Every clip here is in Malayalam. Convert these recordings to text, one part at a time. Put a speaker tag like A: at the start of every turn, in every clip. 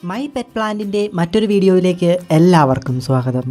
A: മൈ പെറ്റ് പ്ലാന്റിൻ്റെ മറ്റൊരു വീഡിയോയിലേക്ക് എല്ലാവർക്കും സ്വാഗതം.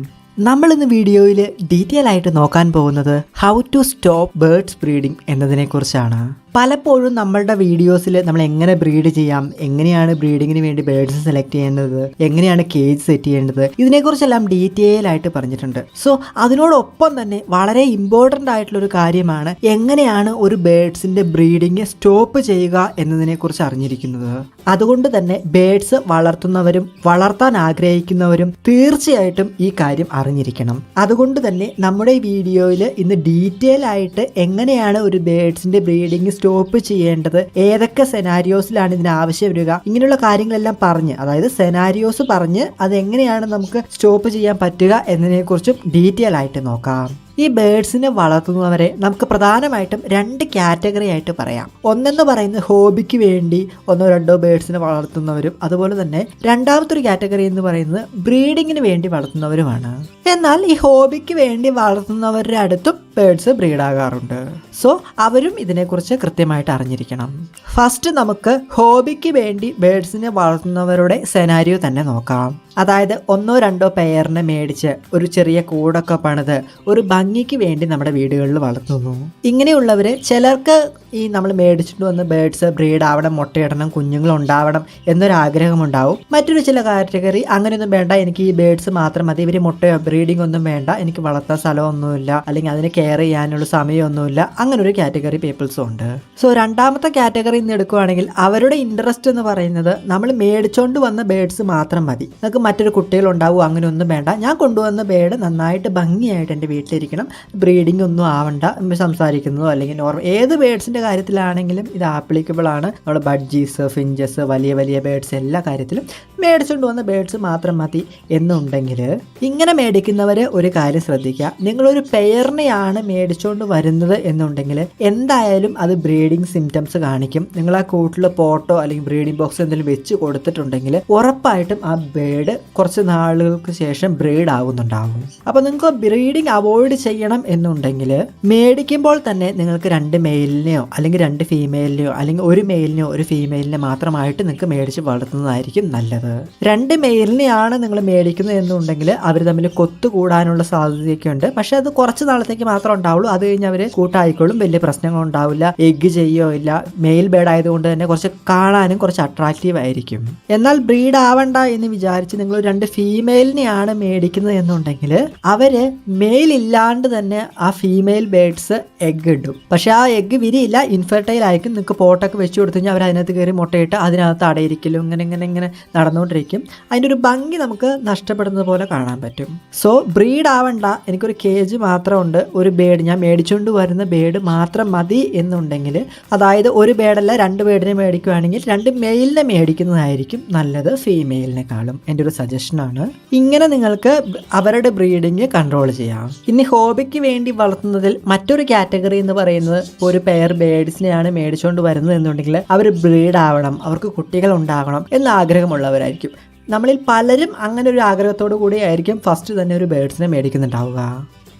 A: നമ്മളിന്ന് വീഡിയോയിൽ ഡീറ്റെയിൽ ആയിട്ട് നോക്കാൻ പോകുന്നത് how to stop birds breeding എന്നതിനെക്കുറിച്ചാണ്. പലപ്പോഴും നമ്മളുടെ വീഡിയോസിൽ നമ്മൾ എങ്ങനെ ബ്രീഡ് ചെയ്യാം, എങ്ങനെയാണ് ബ്രീഡിങ്ങിന് വേണ്ടി ബേർഡ്സ് സെലക്ട് ചെയ്യേണ്ടത്, എങ്ങനെയാണ് കേജ് സെറ്റ് ചെയ്യേണ്ടത്, ഇതിനെക്കുറിച്ചെല്ലാം ഡീറ്റെയിൽ ആയിട്ട് പറഞ്ഞിട്ടുണ്ട്. സോ അതിനോടൊപ്പം തന്നെ വളരെ ഇമ്പോർട്ടൻ്റ് ആയിട്ടുള്ളൊരു കാര്യമാണ് എങ്ങനെയാണ് ഒരു ബേർഡ്സിൻ്റെ ബ്രീഡിങ് സ്റ്റോപ്പ് ചെയ്യുക എന്നതിനെക്കുറിച്ച് അറിഞ്ഞിരിക്കുന്നത്. അതുകൊണ്ട് തന്നെ ബേർഡ്സ് വളർത്തുന്നവരും വളർത്താൻ ആഗ്രഹിക്കുന്നവരും തീർച്ചയായിട്ടും ഈ കാര്യം അറിഞ്ഞിരിക്കണം. അതുകൊണ്ട് തന്നെ നമ്മുടെ ഈ വീഡിയോയിൽ ഇന്ന് ഡീറ്റെയിൽ ആയിട്ട് എങ്ങനെയാണ് ഒരു ബേർഡ്സിൻ്റെ ബ്രീഡിങ് സ്റ്റോപ്പ് ചെയ്യേണ്ടത്, ഏതൊക്കെ സെനാരിയോസിലാണ് ഇതിന് ആവശ്യം വരിക, ഇങ്ങനെയുള്ള കാര്യങ്ങളെല്ലാം പറഞ്ഞ്, അതായത് സെനാരിയോസ് പറഞ്ഞ് അതെങ്ങനെയാണ് നമുക്ക് സ്റ്റോപ്പ് ചെയ്യാൻ പറ്റുക എന്നതിനെക്കുറിച്ചും ഡീറ്റെയിൽ ആയിട്ട് നോക്കാം. ഈ ബേർഡ്സിനെ വളർത്തുന്നവരെ നമുക്ക് പ്രധാനമായിട്ടും രണ്ട് കാറ്റഗറി ആയിട്ട് പറയാം. ഒന്നെന്ന് പറയുന്നത് ഹോബിക്ക് വേണ്ടി ഒന്നോ രണ്ടോ ബേർഡ്സിനെ വളർത്തുന്നവരും, അതുപോലെ തന്നെ രണ്ടാമത്തെ ഒരു കാറ്റഗറി എന്ന് പറയുന്നത് ബ്രീഡിങ്ങിന് വേണ്ടി വളർത്തുന്നവരുമാണ്. എന്നാൽ ഈ ഹോബിക്ക് വേണ്ടി വളർത്തുന്നവരുടെ അടുത്തും ബേർഡ്സ് ബ്രീഡാകാറുണ്ട്. സോ അവരും ഇതിനെക്കുറിച്ച് കൃത്യമായിട്ട് അറിഞ്ഞിരിക്കണം. ഫസ്റ്റ് നമുക്ക് ഹോബിക്ക് വേണ്ടി ബേർഡ്സിനെ വളർത്തുന്നവരുടെ സെനാരിയോ തന്നെ നോക്കാം. അതായത് ഒന്നോ രണ്ടോ പെയറിനെ മേടിച്ച് ഒരു ചെറിയ കൂടൊക്കെ പണിത് ഒരു ഭംഗിക്ക് വേണ്ടി നമ്മുടെ വീടുകളിൽ വളർത്തുന്നു. ഇങ്ങനെയുള്ളവർ ചിലർക്ക് ഈ നമ്മൾ മേടിച്ചിട്ട് വന്ന് ബേർഡ്സ് ബ്രീഡ് ആവണം, മുട്ടയിടണം, കുഞ്ഞുങ്ങളുണ്ടാവണം എന്നൊരാഗ്രഹമുണ്ടാവും. മറ്റൊരു ചില കാറ്റഗറി അങ്ങനെയൊന്നും വേണ്ട, എനിക്ക് ഈ ബേർഡ്സ് മാത്രം മതി, ഇവർ മുട്ടയോ ബ്രീഡിംഗ് ഒന്നും വേണ്ട, എനിക്ക് വളർത്താൻ സ്ഥലമൊന്നുമില്ല, അല്ലെങ്കിൽ അതിനെ കെയർ ചെയ്യാനുള്ള സമയമൊന്നുമില്ല, അങ്ങനൊരു കാറ്റഗറി പീപ്പിൾസും ഉണ്ട്. സോ രണ്ടാമത്തെ കാറ്റഗറി നിന്ന് എടുക്കുകയാണെങ്കിൽ അവരുടെ ഇൻട്രസ്റ്റ് എന്ന് പറയുന്നത് നമ്മൾ മേടിച്ചോണ്ട് വന്ന ബേർഡ്സ് മാത്രം മതി, നമുക്ക് മറ്റൊരു കുട്ടികളുണ്ടാവും, അങ്ങനെയൊന്നും വേണ്ട, ഞാൻ കൊണ്ടുവന്ന ബേർഡ് നന്നായിട്ട് ഭംഗിയായിട്ട് എൻ്റെ വീട്ടിലിരിക്കണം, ബ്രീഡിംഗ് ഒന്നും ആവണ്ട, സംസാരിക്കുന്നതോ അല്ലെങ്കിൽ നോർമൽ ഏത് ബേർഡ്സിൻ്റെ കാര്യത്തിലാണെങ്കിലും ഇത് ആപ്ലിക്കബിൾ ആണ്. നമ്മൾ ബഡ്ജീസ്, ഫിഞ്ചസ്, വലിയ വലിയ ബേർഡ്സ് എല്ലാ കാര്യത്തിലും മേടിച്ചുകൊണ്ട് വന്ന ബേർഡ്സ് മാത്രം മതി എന്നുണ്ടെങ്കിൽ ഇങ്ങനെ മേടിക്കുന്നവർ ഒരു കാര്യം ശ്രദ്ധിക്കുക. നിങ്ങളൊരു പെയറിനെയാണ് മേടിച്ചുകൊണ്ട് വരുന്നത് എന്നുണ്ടെങ്കിൽ എന്തായാലും അത് ബ്രീഡിംഗ് സിംറ്റംസ് കാണിക്കും. നിങ്ങൾ ആ കൂട്ടിൽ പോട്ടോ അല്ലെങ്കിൽ ബ്രീഡിംഗ് ബോക്സ് എന്തെങ്കിലും വെച്ച് കൊടുത്തിട്ടുണ്ടെങ്കിൽ ഉറപ്പായിട്ടും ആ ബേർഡ് കുറച്ച് നാളുകൾക്ക് ശേഷം ബ്രീഡ് ആകുന്നുണ്ടാകും. അപ്പോൾ നിങ്ങൾക്ക് ബ്രീഡിംഗ് അവോയ്ഡ് ചെയ്യണം എന്നുണ്ടെങ്കിൽ മേടിക്കുമ്പോൾ തന്നെ നിങ്ങൾക്ക് രണ്ട് മെയിലിനെയോ അല്ലെങ്കിൽ രണ്ട് ഫീമെയിലിനെയോ അല്ലെങ്കിൽ ഒരു മെയിലിനെയോ ഒരു ഫീമെയിലിനെ മാത്രമായിട്ട് നിങ്ങൾക്ക് മേടിച്ച് വളർത്തുന്നതായിരിക്കും നല്ലത്. രണ്ട് മെയിലിനെയാണ് നിങ്ങൾ മേടിക്കുന്നത് എന്നുണ്ടെങ്കിൽ അവർ തമ്മിൽ കൊത്തുകൂടാനുള്ള സാധ്യതയൊക്കെ ഉണ്ട്. പക്ഷെ അത് കുറച്ച് നാളത്തേക്ക് മാത്രമേ ഉണ്ടാവുള്ളൂ. അത് കഴിഞ്ഞ് അവർ കൂട്ടായിക്കോളും, വലിയ പ്രശ്നങ്ങളുണ്ടാവില്ല, എഗ്ഗ് ചെയ്യോ ഇല്ല. മെയിൽ ബേർഡ് ആയതുകൊണ്ട് തന്നെ കുറച്ച് കാണാനും കുറച്ച് അട്രാക്റ്റീവ് ആയിരിക്കും. എന്നാൽ ബ്രീഡ് ആവണ്ട എന്ന് വിചാരിച്ച് നിങ്ങൾ രണ്ട് ഫീമെയിലിനെയാണ് മേടിക്കുന്നത് എന്നുണ്ടെങ്കിൽ അവര് മെയിൽ ഇല്ലാണ്ട് തന്നെ ആ ഫീമെയിൽ ബേർഡ്സ് എഗ്ഗ് ഇടും. പക്ഷെ ആ എഗ്ഗ് വിരിയില്ല, ഇൻഫെർട്ടൈൽ ആയിരിക്കും. നിങ്ങൾക്ക് പോട്ടൊക്കെ വെച്ച് കൊടുത്തു കഴിഞ്ഞാൽ അവർ അതിനകത്ത് കയറി മുട്ടയിട്ട് അതിനകത്ത് അടയിരിക്കലും ഇങ്ങനെ നടന്നുകൊണ്ടിരിക്കും. അതിൻ്റെ ഒരു ഭംഗി നമുക്ക് നഷ്ടപ്പെടുന്നത് പോലെ കാണാൻ പറ്റും. സോ ബ്രീഡ് ആവണ്ട, എനിക്കൊരു കേജ് മാത്രമുണ്ട്, ഒരു ബേർഡ് ഞാൻ മേടിച്ചുകൊണ്ട് വരുന്ന ബേർഡ് മാത്രം മതി എന്നുണ്ടെങ്കിൽ, അതായത് ഒരു ബേർഡല്ല രണ്ട് ബേർഡിനെ മേടിക്കുകയാണെങ്കിൽ രണ്ട് മെയിലിനെ മേടിക്കുന്നതായിരിക്കും നല്ലത് ഫീമെയിലിനെക്കാളും. എൻ്റെ ഒരു സജഷനാണ്. ഇങ്ങനെ നിങ്ങൾക്ക് അവരുടെ ബ്രീഡിങ് കൺട്രോൾ ചെയ്യാം. ഇനി ഹോബിക്ക് വേണ്ടി വളർത്തുന്നതിൽ മറ്റൊരു കാറ്റഗറി എന്ന് പറയുന്നത് ഒരു പെയർ ബേർഡ്സിനെയാണ് മേടിച്ചുകൊണ്ട് വരുന്നത് എന്നുണ്ടെങ്കിൽ അവർ ബ്രീഡ് ആവണം, അവർക്ക് കുട്ടികൾ ഉണ്ടാകണം എന്ന ആഗ്രഹമുള്ളവരായിരിക്കും. നമ്മളിൽ പലരും അങ്ങനെ ഒരു ആഗ്രഹത്തോടു കൂടി ആയിരിക്കും ഫസ്റ്റ് തന്നെ ഒരു ബേർഡ്സിനെ മേടിക്കുന്നുണ്ടാവുക.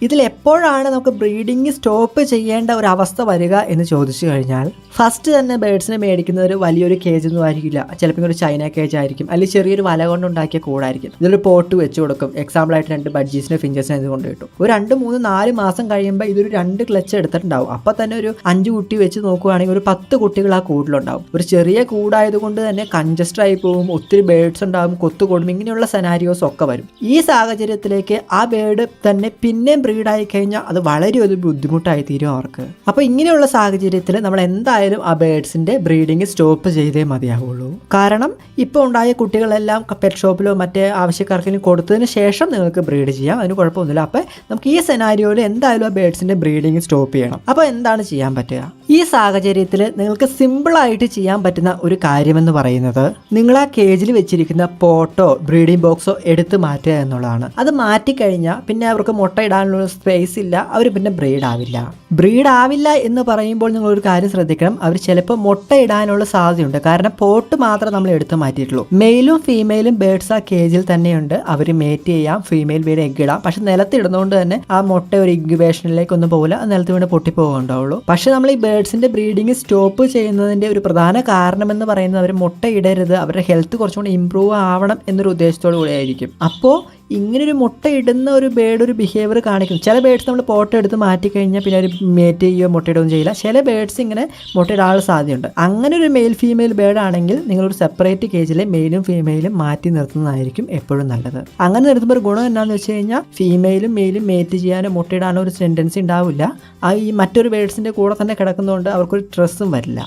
A: ഇതിൽ എപ്പോഴാണ് നമുക്ക് ബ്രീഡിങ് സ്റ്റോപ്പ് ചെയ്യേണ്ട ഒരു അവസ്ഥ വരിക എന്ന് ചോദിച്ചു കഴിഞ്ഞാൽ, ഫസ്റ്റ് തന്നെ ബേർഡ്സിനെ മേടിക്കുന്നത് വലിയൊരു കേജ് ഒന്നും ആയിരിക്കില്ല. ചിലപ്പോൾ ഒരു ചൈന കേജ് ആയിരിക്കും, അല്ലെങ്കിൽ ചെറിയൊരു വല കൊണ്ടുണ്ടാക്കിയ കൂടായിരിക്കും. ഇതിലൊരു പോട്ട് വെച്ച് കൊടുക്കും. എക്സാമ്പിളായിട്ട് രണ്ട് ബഡ്ജീസിനെ ഫിഞ്ചസിനെ ഇത് കൊണ്ട് കിട്ടും. ഒരു 2, 3, 4 മാസം കഴിയുമ്പോൾ ഇതൊരു 2 ക്ലച്ച് എടുത്തിട്ടുണ്ടാവും. അപ്പോൾ തന്നെ ഒരു 5 കുട്ടി വെച്ച് നോക്കുകയാണെങ്കിൽ ഒരു 10 കുട്ടികൾ ആ കൂട്ടിലുണ്ടാവും. ഒരു ചെറിയ കൂടായതുകൊണ്ട് തന്നെ കൺജസ്റ്റഡ് ആയി പോകും, ഒത്തിരി ബേർഡ്സ് ഉണ്ടാകും, കൊത്തുകൊടും, ഇങ്ങനെയുള്ള സെനാരിയോസ് ഒക്കെ വരും. ഈ സാഹചര്യത്തിലേക്ക് ആ ബേർഡ് തന്നെ പിന്നെ ബ്രീഡായി കഴിഞ്ഞാൽ അത് വളരെ ഒരു ബുദ്ധിമുട്ടായി തീരും അവർക്ക്. അപ്പോൾ ഇങ്ങനെയുള്ള സാഹചര്യത്തിൽ നമ്മൾ എന്തായാലും ആ ബേർഡ്സിൻ്റെ ബ്രീഡിങ് സ്റ്റോപ്പ് ചെയ്തേ മതിയാവുള്ളൂ. കാരണം ഇപ്പോൾ ഉണ്ടായ കുട്ടികളെല്ലാം പെറ്റ് ഷോപ്പിലോ മറ്റേ ആവശ്യക്കാർക്കെങ്കിലും കൊടുത്തതിന് ശേഷം നിങ്ങൾക്ക് ബ്രീഡ് ചെയ്യാം, അതിന് കുഴപ്പമൊന്നുമില്ല. അപ്പോൾ നമുക്ക് ഈ സെനാരിയോയിൽ എന്തായാലും ആ ബേർഡ്സിൻ്റെ ബ്രീഡിങ് സ്റ്റോപ്പ് ചെയ്യണം. അപ്പോൾ എന്താണ് ചെയ്യാൻ പറ്റുക? ഈ സാഹചര്യത്തിൽ നിങ്ങൾക്ക് സിമ്പിളായിട്ട് ചെയ്യാൻ പറ്റുന്ന ഒരു കാര്യമെന്ന് പറയുന്നത് നിങ്ങൾ ആ കേജിൽ വെച്ചിരിക്കുന്ന പോട്ടോ ബ്രീഡിംഗ് ബോക്സോ എടുത്ത് മാറ്റുക എന്നുള്ളതാണ്. അത് മാറ്റിക്കഴിഞ്ഞാൽ പിന്നെ അവർക്ക് മുട്ട ഇടാനുള്ള അതിനുള്ള സ്പേസ് ഇല്ല, അവർ പിന്നെ ബ്രീഡ് ആവില്ല എന്ന് പറയുമ്പോൾ നിങ്ങളൊരു കാര്യം ശ്രദ്ധിക്കണം. അവർ ചിലപ്പോൾ മുട്ട ഇടാനുള്ള സാധ്യതയുണ്ട്. കാരണം പോട്ട് മാത്രം നമ്മൾ എടുത്ത് മാറ്റിയിട്ടുള്ളൂ. മെയിലും ഫീമെയിലും ബേഡ്സ് ആ കേജിൽ തന്നെയുണ്ട്. അവർ മേറ്റ് ചെയ്യാം, ഫീമെയിൽ ബേഡ് എഗ് ഇടാം. പക്ഷെ നിലത്തിടുന്നതുകൊണ്ട് തന്നെ ആ മുട്ട ഒരു ഇൻക്യുബേഷനിലേക്ക് ഒന്നും പോകില്ല, നിലത്ത് വീണ് പൊട്ടിപ്പോകുന്നുണ്ടാവുള്ളൂ. പക്ഷെ നമ്മൾ ഈ ബേഡ്സിന്റെ ബ്രീഡിങ് സ്റ്റോപ്പ് ചെയ്യുന്നതിന്റെ ഒരു പ്രധാന കാരണം എന്ന് പറയുന്നത് അവർ മുട്ട ഇടരുത്, അവരുടെ ഹെൽത്ത് കുറച്ചുകൂടി ഇമ്പ്രൂവ് ആവണം എന്നൊരു ഉദ്ദേശത്തോടു കൂടി ആയിരിക്കും. അപ്പോൾ ഇങ്ങനൊരു മുട്ട ഇടുന്ന ഒരു ബേഡ് ഒരു ബിഹേവിയർ കാണിക്കും. ചില ബേഡ്സ് നമ്മൾ പോട്ട് എടുത്ത് മാറ്റിക്കഴിഞ്ഞാൽ പിന്നെ ഒരു മേറ്റ് ചെയ്യുകയോ മുട്ടയിടുകയും ചെയ്യില്ല. ചില ബേഡ്സ് ഇങ്ങനെ മുട്ടയിടാനുള്ള സാധ്യതയുണ്ട്. അങ്ങനെ ഒരു മെയിൽ ഫീമെയിൽ ബേഡ് ആണെങ്കിൽ നിങ്ങളൊരു സെപ്പറേറ്റ് കേജിലെ മെയിലും ഫീമെയിലും മാറ്റി നിർത്തുന്നതായിരിക്കും എപ്പോഴും നല്ലത്. അങ്ങനെ നിർത്തുമ്പോൾ ഒരു ഗുണം എന്താണെന്ന് വെച്ച് കഴിഞ്ഞാൽ ഫീമെയിലും മെയിലും മേറ്റ് ചെയ്യാനോ മുട്ടയിടാനോ ഒരു ടെൻഡൻസി ഉണ്ടാവില്ല. ഈ മറ്റൊരു ബേഡ്സിൻ്റെ കൂടെ തന്നെ കിടക്കുന്നതുകൊണ്ട് അവർക്കൊരു സ്ട്രെസ്സും വരില്ല.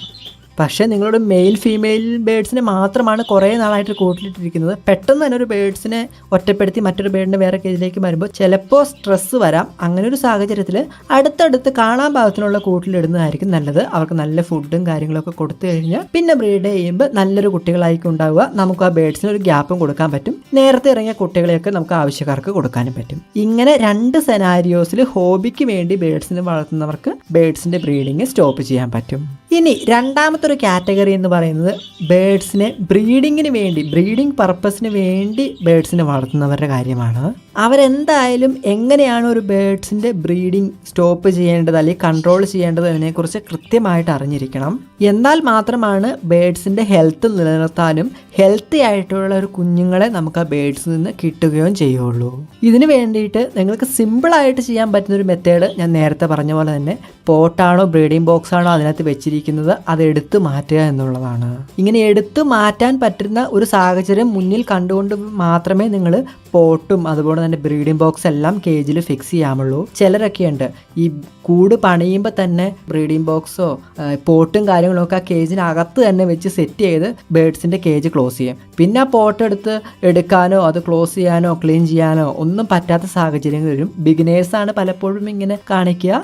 A: പക്ഷേ നിങ്ങളുടെ മെയിൽ ഫീമെയിൽ ബേഡ്സിനെ മാത്രമാണ് കുറേ നാളായിട്ട് കൂട്ടിലിട്ടിരിക്കുന്നത്. പെട്ടെന്ന് തന്നെ ഒരു ബേഡ്സിനെ ഒറ്റപ്പെടുത്തി മറ്റൊരു ബേഡിനെ വേറെ കേജിലേക്ക് വരുമ്പോൾ ചിലപ്പോൾ സ്ട്രെസ്സ് വരാം. അങ്ങനെ ഒരു സാഹചര്യത്തിൽ അടുത്തടുത്ത് കാണാൻ പാകത്തിനുള്ള കൂട്ടിലിടുന്നതായിരിക്കും നല്ലത്. അവർക്ക് നല്ല ഫുഡും കാര്യങ്ങളൊക്കെ കൊടുത്തു കഴിഞ്ഞാൽ പിന്നെ ബ്രീഡ് ചെയ്യുമ്പോൾ നല്ലൊരു കുട്ടികളായിരിക്കും ഉണ്ടാവുക. നമുക്ക് ആ ബേഡ്സിന് ഒരു ഗ്യാപ്പും കൊടുക്കാൻ പറ്റും. നേരത്തെ ഇറങ്ങിയ കുട്ടികളെയൊക്കെ നമുക്ക് ആവശ്യക്കാർക്ക് കൊടുക്കാനും പറ്റും. ഇങ്ങനെ 2 സെനാരിയോസിൽ ഹോബിക്ക് വേണ്ടി ബേഡ്സിനെ വളർത്തുന്നവർക്ക് ബേഡ്സിന്റെ ബ്രീഡിങ് സ്റ്റോപ്പ് ചെയ്യാൻ പറ്റും. ഇനി രണ്ടാമത്തെ കാറ്റഗറി എന്ന് പറയുന്നത് ബേഡ്സിനെ ബ്രീഡിംഗ് പർപ്പസിന് വേണ്ടി ബേഡ്സിനെ വളർത്തുന്നവരുടെ കാര്യമാണ്. അവരെന്തായാലും എങ്ങനെയാണ് ഒരു ബേഡ്സിൻ്റെ ബ്രീഡിംഗ് സ്റ്റോപ്പ് ചെയ്യേണ്ടത് അല്ലെങ്കിൽ കൺട്രോൾ ചെയ്യേണ്ടത് അതിനെക്കുറിച്ച് കൃത്യമായിട്ട് അറിഞ്ഞിരിക്കണം. എന്നാൽ മാത്രമാണ് ബേഡ്സിൻ്റെ ഹെൽത്ത് നിലനിർത്താനും ഹെൽത്തി ആയിട്ടുള്ള ഒരു കുഞ്ഞുങ്ങളെ നമുക്ക് ആ ബേഡ്സിൽ നിന്ന് കിട്ടുകയും ചെയ്യുള്ളൂ. ഇതിന് വേണ്ടിയിട്ട് നിങ്ങൾക്ക് സിമ്പിളായിട്ട് ചെയ്യാൻ പറ്റുന്ന ഒരു മെത്തേഡ് ഞാൻ നേരത്തെ പറഞ്ഞ പോലെ തന്നെ പോട്ടാണോ ബ്രീഡിംഗ് ബോക്സ് ആണോ അതിനകത്ത് വെച്ചിരിക്കുന്നത് അത് എടുത്ത് മാറ്റുക എന്നുള്ളതാണ്. ഇങ്ങനെ എടുത്തു മാറ്റാൻ പറ്റുന്ന ഒരു സാഹചര്യം മുന്നിൽ കണ്ടുകൊണ്ട് മാത്രമേ നിങ്ങൾ പോട്ടും അതുപോലെ തന്നെ ബ്രീഡിംഗ് ബോക്സ് എല്ലാം കേജിൽ ഫിക്സ് ചെയ്യാമുള്ളൂ. ചിലരൊക്കെ ഉണ്ട് ഈ കൂട് പണിയുമ്പോൾ തന്നെ ബ്രീഡിംഗ് ബോക്സോ പോട്ടും കാര്യങ്ങളൊക്കെ ആ കേജിനകത്ത് തന്നെ വെച്ച് സെറ്റ് ചെയ്ത് ബേഡ്സിൻ്റെ കേജ് ക്ലോസ് ചെയ്യും. പിന്നെ ആ പോട്ട് എടുക്കാനോ അത് ക്ലോസ് ചെയ്യാനോ ക്ലീൻ ചെയ്യാനോ ഒന്നും പറ്റാത്ത സാഹചര്യങ്ങൾ വരും. ബിഗിനേഴ്സാണ് പലപ്പോഴും ഇങ്ങനെ കാണിക്കുക.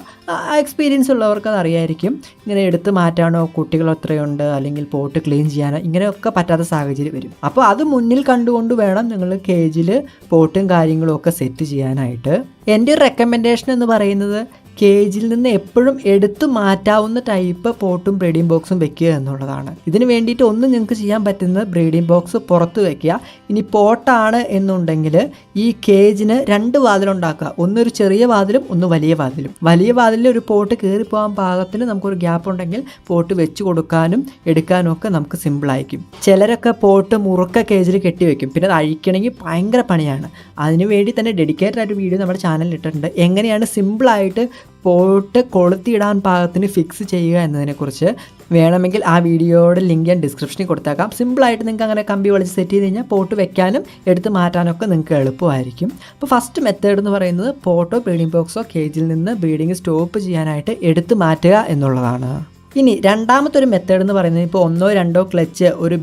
A: എക്സ്പീരിയൻസ് ഉള്ളവർക്ക് അത് അറിയായിരിക്കും. ഇങ്ങനെ എടുത്ത് മാറ്റാനോ കുട്ടികൾ എത്രയുണ്ട് അല്ലെങ്കിൽ പോട്ട് ക്ലീൻ ചെയ്യാനോ ഇങ്ങനെയൊക്കെ പറ്റാത്ത സാഹചര്യം വരും. അപ്പോൾ അത് മുന്നിൽ കണ്ടുകൊണ്ട് വേണം നിങ്ങൾ കേജിൽ പോട്ടും കാര്യങ്ങളും ഒക്കെ സെറ്റ് ചെയ്യാനായിട്ട്. എൻ്റെ ഒരു റെക്കമെൻഡേഷൻ എന്ന് പറയുന്നത് കേജിൽ നിന്ന് എപ്പോഴും എടുത്തു മാറ്റാവുന്ന ടൈപ്പ് പോട്ടും ബ്രീഡിംഗ് ബോക്സും വെക്കുക എന്നുള്ളതാണ്. ഇതിന് വേണ്ടിയിട്ട് നിങ്ങൾക്ക് ചെയ്യാൻ പറ്റുന്നത് ബ്രീഡിംഗ് ബോക്സ് പുറത്ത് വെക്കുക. ഇനി പോട്ടാണ് എന്നുണ്ടെങ്കിൽ ഈ കേജിന് 2 വാതിലുണ്ടാക്കുക. ഒന്നൊരു ചെറിയ വാതിലും ഒന്ന് വലിയ വാതിലും. വലിയ വാതിലിൽ ഒരു പോട്ട് കയറിപ്പോകാൻ പാകത്തിന് നമുക്കൊരു ഗ്യാപ്പ് ഉണ്ടെങ്കിൽ പോട്ട് വെച്ച് കൊടുക്കാനും എടുക്കാനും ഒക്കെ നമുക്ക് സിമ്പിളായിരിക്കും. ചിലരൊക്കെ പോട്ട് മുറുക്ക കേജിൽ കെട്ടിവെക്കും. പിന്നെ അത് അഴിക്കണമെങ്കിൽ ഭയങ്കര പണിയാണ്. അതിനു വേണ്ടി തന്നെ ഡെഡിക്കേറ്റഡ് ആയിട്ട് വീഡിയോ നമ്മുടെ ചാനലിൽ ഇട്ടിട്ടുണ്ട്. എങ്ങനെയാണ് സിമ്പിളായിട്ട് പോട്ട് കൊളുത്തിയിടാൻ പാകത്തിന് ഫിക്സ് ചെയ്യുക എന്നതിനെക്കുറിച്ച്. വേണമെങ്കിൽ ആ വീഡിയോയുടെ ലിങ്ക് ഞാൻ ഡിസ്ക്രിപ്ഷനിൽ കൊടുത്തേക്കാം. സിമ്പിളായിട്ട് നിങ്ങൾക്ക് അങ്ങനെ കമ്പി വലിച്ച് സെറ്റ് ചെയ്ത് കഴിഞ്ഞാൽ പോട്ട് വെക്കാനും എടുത്ത് മാറ്റാനൊക്കെ നിങ്ങൾക്ക് എളുപ്പമായിരിക്കും. അപ്പോൾ ഫസ്റ്റ് മെത്തേഡ് എന്ന് പറയുന്നത് പോട്ടോ ബ്രീഡിംഗ് ബോക്സോ കേജിൽ നിന്ന് ബ്രീഡിംഗ് സ്റ്റോപ്പ് ചെയ്യാനായിട്ട് എടുത്ത് മാറ്റുക എന്നുള്ളതാണ്. ഇനി രണ്ടാമത്തെ ഒരു മെത്തേഡ് എന്ന് പറയുന്നത് ഇപ്പോൾ 1-2 ക്ലച്ച് ഒരു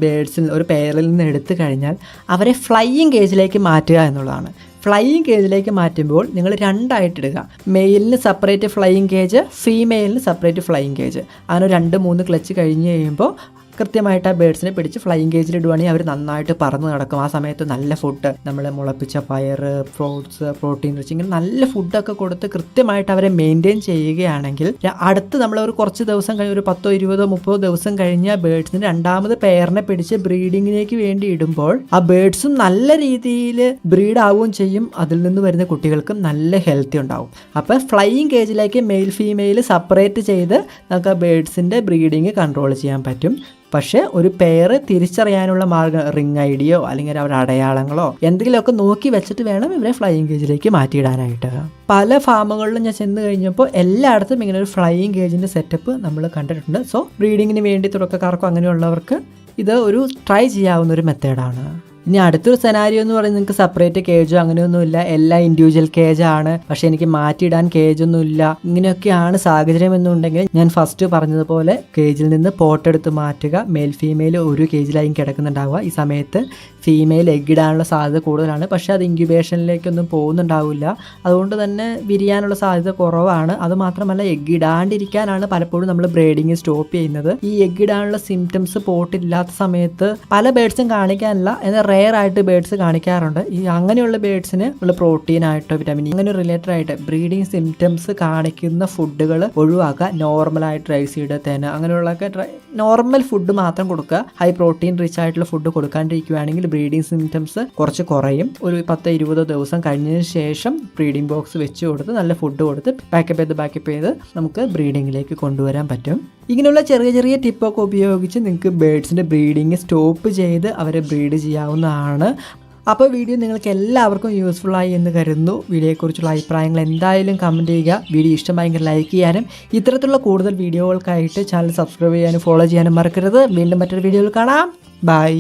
A: പെയറിൽ നിന്ന് എടുത്തു കഴിഞ്ഞാൽ അവരെ ഫ്ലൈയിങ് കേജിലേക്ക് മാറ്റുക എന്നുള്ളതാണ്. ഫ്ലൈയിങ് കേജിലേക്ക് മാറ്റുമ്പോൾ നിങ്ങൾ 2ആയിട്ട് ഇടുക. മെയിലിന് സെപ്പറേറ്റ് ഫ്ലൈയിങ് കേജ്, ഫീമെയിലിന് സെപ്പറേറ്റ് ഫ്ലൈയിങ് കേജ്. അങ്ങനെ 2-3 ക്ലച്ച് കഴിഞ്ഞ് കഴിയുമ്പോൾ കൃത്യമായിട്ട് ആ ബേഡ്സിനെ പിടിച്ച് ഫ്ലൈയിങ് കേജിൽ ഇടുവാണെങ്കിൽ അവർ നന്നായിട്ട് പറന്ന് നടക്കും. ആ സമയത്ത് നല്ല ഫുഡ്, നമ്മൾ മുളപ്പിച്ച പയർ, ഫ്രൂട്ട്സ്, പ്രോട്ടീൻ റിച്ച് ഇങ്ങനെ നല്ല ഫുഡൊക്കെ കൊടുത്ത് കൃത്യമായിട്ട് അവരെ മെയിൻറ്റെയിൻ ചെയ്യുകയാണെങ്കിൽ അടുത്ത് നമ്മൾ ഒരു കുറച്ച് ദിവസം കഴിഞ്ഞ് ഒരു 10, 20, 30 ദിവസം കഴിഞ്ഞ് ആ ബേഡ്സിന് 2ാമത് പെയറിനെ പിടിച്ച് ബ്രീഡിങ്ങിലേക്ക് വേണ്ടി ഇടുമ്പോൾ ആ ബേഡ്സും നല്ല രീതിയിൽ ബ്രീഡ് ആവുകയും ചെയ്യും. അതിൽ നിന്ന് വരുന്ന കുട്ടികൾക്കും നല്ല ഹെൽത്തി ഉണ്ടാവും. അപ്പോൾ ഫ്ലൈയിങ് കേജിലേക്ക് മെയിൽ ഫീമെയിൽ സെപ്പറേറ്റ് ചെയ്ത് നമുക്ക് ആ ബേഡ്സിൻ്റെ ബ്രീഡിങ് കൺട്രോൾ ചെയ്യാൻ പറ്റും. പക്ഷേ ഒരു പെയർ തിരിച്ചറിയാനുള്ള മാർഗ്ഗം റിംഗ് ഐഡിയോ അല്ലെങ്കിൽ അവരുടെ അടയാളങ്ങളോ എന്തെങ്കിലുമൊക്കെ നോക്കി വെച്ചിട്ട് വേണം ഇവരെ ഫ്ലൈയിങ് കേജിലേക്ക് മാറ്റിയിടാനായിട്ട്. പല ഫാമുകളിലും ഞാൻ ചെന്ന് കഴിഞ്ഞപ്പോൾ എല്ലായിടത്തും ഇങ്ങനെ ഒരു ഫ്ലൈയിങ് കേജിൻ്റെ സെറ്റപ്പ് നമ്മൾ കണ്ടിട്ടുണ്ട്. സോ ബ്രീഡിങ്ങിന് വേണ്ടി തുടക്കക്കാർക്കോ അങ്ങനെയുള്ളവർക്ക് ഇത് ഒരു ട്രൈ ചെയ്യാവുന്ന ഒരു മെത്തേഡാണ്. ഇനി അടുത്തൊരു സെനാരിയോ എന്ന് പറയുന്നത് നിങ്ങൾക്ക് സെപ്പറേറ്റ് കേജോ അങ്ങനെയൊന്നുമില്ല, എല്ലാം ഇൻഡിവിജ്വൽ കേജാണ്, പക്ഷേ എനിക്ക് മാറ്റിയിടാൻ കേജൊന്നുമില്ല, ഇങ്ങനെയൊക്കെയാണ് സാഹചര്യം എന്നുണ്ടെങ്കിൽ ഞാൻ ഫസ്റ്റ് പറഞ്ഞതുപോലെ കേജിൽ നിന്ന് പോട്ടെടുത്ത് മാറ്റുക. മെയിൽ ഫീമെയിൽ ഒരു കേജിലായും കിടക്കുന്നുണ്ടാവുക. ഈ സമയത്ത് ഫീമെയിൽ എഗ് ഇടാനുള്ള സാധ്യത കൂടുതലാണ്. പക്ഷേ അത് ഇൻക്യുബേഷനിലേക്കൊന്നും പോകുന്നുണ്ടാവില്ല. അതുകൊണ്ട് തന്നെ വിരിയാനുള്ള സാധ്യത കുറവാണ്. അതുമാത്രമല്ല എഗ് ഇടാണ്ടിരിക്കാനാണ് പലപ്പോഴും നമ്മൾ ബ്രീഡിങ് സ്റ്റോപ്പ് ചെയ്യുന്നത്. ഈ എഗ് ഇടാനുള്ള സിംറ്റംസ് പോട്ടില്ലാത്ത സമയത്ത് പല ബേഡ്സും കാണിക്കാനില്ല, എന്നാൽ റെയർ ആയിട്ട് ബേഡ്സ് കാണിക്കാറുണ്ട്. ഈ അങ്ങനെയുള്ള ബേഡ്സിന് ഉള്ള പ്രോട്ടീനായിട്ടോ വിറ്റാമിൻ അങ്ങനെ റിലേറ്റഡ് ആയിട്ട് ബ്രീഡിങ് സിംറ്റംസ് കാണിക്കുന്ന ഫുഡുകൾ ഒഴിവാക്കുക. നോർമലായിട്ട് റൈസ് സീഡ്, തേന അങ്ങനെയുള്ളതൊക്കെ നോർമൽ ഫുഡ് മാത്രം കൊടുക്കുക. ഹൈ പ്രോട്ടീൻ റിച്ച് ആയിട്ടുള്ള ഫുഡ് കൊടുക്കാണ്ടിരിക്കുകയാണെങ്കിൽ ബ്രീഡിങ് സിംറ്റംസ് കുറച്ച് കുറയും. ഒരു 10-20 ദിവസം കഴിഞ്ഞതിന് ശേഷം ബ്രീഡിംഗ് ബോക്സ് വെച്ച് കൊടുത്ത് നല്ല ഫുഡ് കൊടുത്ത് ബാക്കപ്പ് ചെയ്ത് നമുക്ക് ബ്രീഡിങ്ങിലേക്ക് കൊണ്ടുവരാൻ പറ്റും. ഇങ്ങനെയുള്ള ചെറിയ ചെറിയ ടിപ്പൊക്കെ ഉപയോഗിച്ച് നിങ്ങൾക്ക് ബേഡ്സിൻ്റെ ബ്രീഡിങ് സ്റ്റോപ്പ് ചെയ്ത് അവരെ ബ്രീഡ് ചെയ്യാവുന്നതാണ്. അപ്പോൾ വീഡിയോ നിങ്ങൾക്ക് എല്ലാവർക്കും യൂസ്ഫുള്ളായി എന്ന് കരുതുന്നു. വീഡിയോയെക്കുറിച്ചുള്ള അഭിപ്രായങ്ങൾ എന്തായാലും കമൻറ്റ് ചെയ്യുക. വീഡിയോ ഇഷ്ടമായെങ്കിൽ ലൈക്ക് ചെയ്യാനും ഇത്തരത്തിലുള്ള കൂടുതൽ വീഡിയോകൾക്കായിട്ട് ചാനൽ സബ്സ്ക്രൈബ് ചെയ്യാനും ഫോളോ ചെയ്യാനും മറക്കരുത്. വീണ്ടും മറ്റൊരു വീഡിയോയിൽ കാണാം. ബൈ.